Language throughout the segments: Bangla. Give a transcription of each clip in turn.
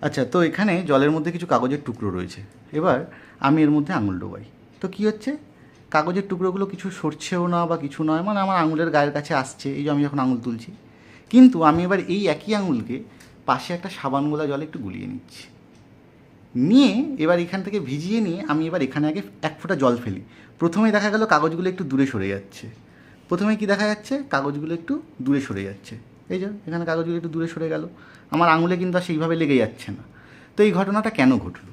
আচ্ছা, তো এখানে জলের মধ্যে কিছু কাগজের টুকরো রয়েছে। এবার আমি এর মধ্যে আঙুল ডোবাই। তো কী হচ্ছে, কাগজের টুকরোগুলো কিছু সরছেও না বা কিছু নয়, মানে আমার আঙুলের গায়ের কাছে আসছে, এই যে আমি যখন আঙুল তুলছি। কিন্তু আমি এবার এই একই আঙুলকে পাশে একটা সাবান গোলা জলে একটু গুলিয়ে নিচ্ছি, নিয়ে এবার এখান থেকে ভিজিয়ে নিয়ে আমি এবার এখানে আগে এক ফোঁটা জল ফেলি। প্রথমেই দেখা গেল কাগজগুলো একটু দূরে সরে যাচ্ছে। প্রথমে কি দেখা যাচ্ছে, কাগজগুলো একটু দূরে সরে যাচ্ছে। এই যে এখানে কাগজগুলো একটু দূরে সরে গেল, আমার আঙুলে কিন্তু আর সেইভাবে লেগে যাচ্ছে না। তো এই ঘটনাটা কেন ঘটলো?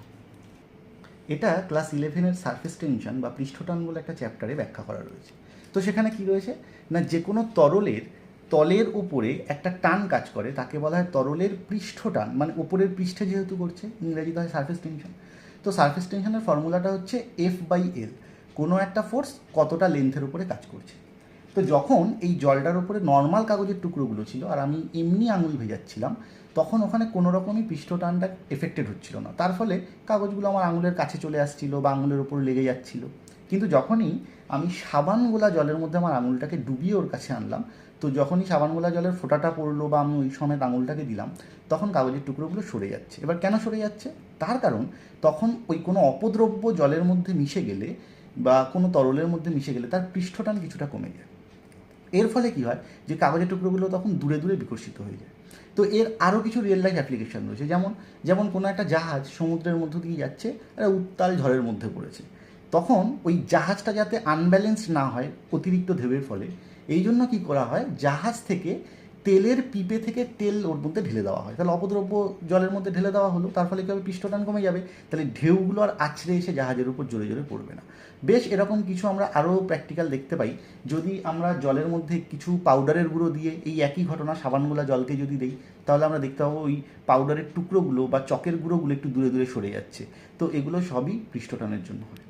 এটা ক্লাস 11-এর সারফেস টেনশন বা পৃষ্ঠটান বলে একটা চ্যাপ্টারে ব্যাখ্যা করা রয়েছে। তো সেখানে কি রয়েছে না, যে কোনো তরলের তলের উপরে একটা টান কাজ করে, তাকে বলা হয় তরলের পৃষ্ঠটান, মানে উপরের পৃষ্ঠে যেহেতু করছে, ইংরেজিতে হয় সারফেস টেনশন। তো সারফেস টেনশনের ফর্মুলাটা হচ্ছে F/L, কোনো একটা ফোর্স কতটা লেন্থের উপরে কাজ করছে। তো যখন এই জলটার উপরে নর্মাল কাগজের টুকরোগুলো ছিল আর আমি এমনি আঙুল ভেজাচ্ছিলাম, তখন ওখানে কোনো রকমই পৃষ্ঠটানটা এফেক্টেড হচ্ছিল না, তার ফলে কাগজগুলো আমার আঙুলের কাছে চলে আসছিলো বা আঙুলের ওপর লেগে যাচ্ছিলো। কিন্তু যখনই আমি সাবান গোলা জলের মধ্যে আমার আঙুলটাকে ডুবিয়ে ওর কাছে আনলাম, তো যখনই সাবান গোলা জলের ফোঁটাটা পড়লো বা আমি ওই সময় আঙুলটাকে দিলাম, তখন কাগজের টুকরোগুলো সরে যাচ্ছে। এবার কেন সরে যাচ্ছে, তার কারণ তখন ওই কোনো অপদ্রব্য জলের মধ্যে মিশে গেলে বা কোনো তরলের মধ্যে মিশে গেলে তার পৃষ্ঠটান কিছুটা কমে যায়। এর ফলে কী হয়, যে কাগজের টুকরোগুলো তখন দূরে দূরে বিকশিত হয়ে যায়। তো এর আরও কিছু রিয়েল লাইফ অ্যাপ্লিকেশন রয়েছে, যেমন যেমন কোনো একটা জাহাজ সমুদ্রের মধ্য দিয়ে যাচ্ছে, একটা উত্তাল ঝড়ের মধ্যে পড়েছে। তখন ওই জাহাজটা যাতে আনব্যালেন্সড না হয় অতিরিক্ত ঢেউয়ের ফলে, এই জন্য কী করা হয়, জাহাজ থেকে তেলের পিপে থেকে তেল ওর মধ্যে ঢেলে দেওয়া হয়। তাহলে অপদ্রব্য জলের মধ্যে ঢেলে দেওয়া হলো, তার ফলে কী হবে, পৃষ্ঠটান কমে যাবে, তাহলে ঢেউগুলো আর আছড়ে এসে জাহাজের উপর জোরে জোরে পড়বে না। বেশ এরকম কিছু আমরা আরও প্র্যাকটিক্যাল দেখতে পাই। যদি আমরা জলের মধ্যে কিছু পাউডারের গুঁড়ো দিয়ে এই একই ঘটনা সাবানগুলা জলকে যদি দিই, তাহলে আমরা দেখতে পাবো ওই পাউডারের টুকরোগুলো বা চকের গুঁড়োগুলো একটু দূরে দূরে সরে যাচ্ছে। তো এগুলো সবই পৃষ্ঠটানের জন্য হয়।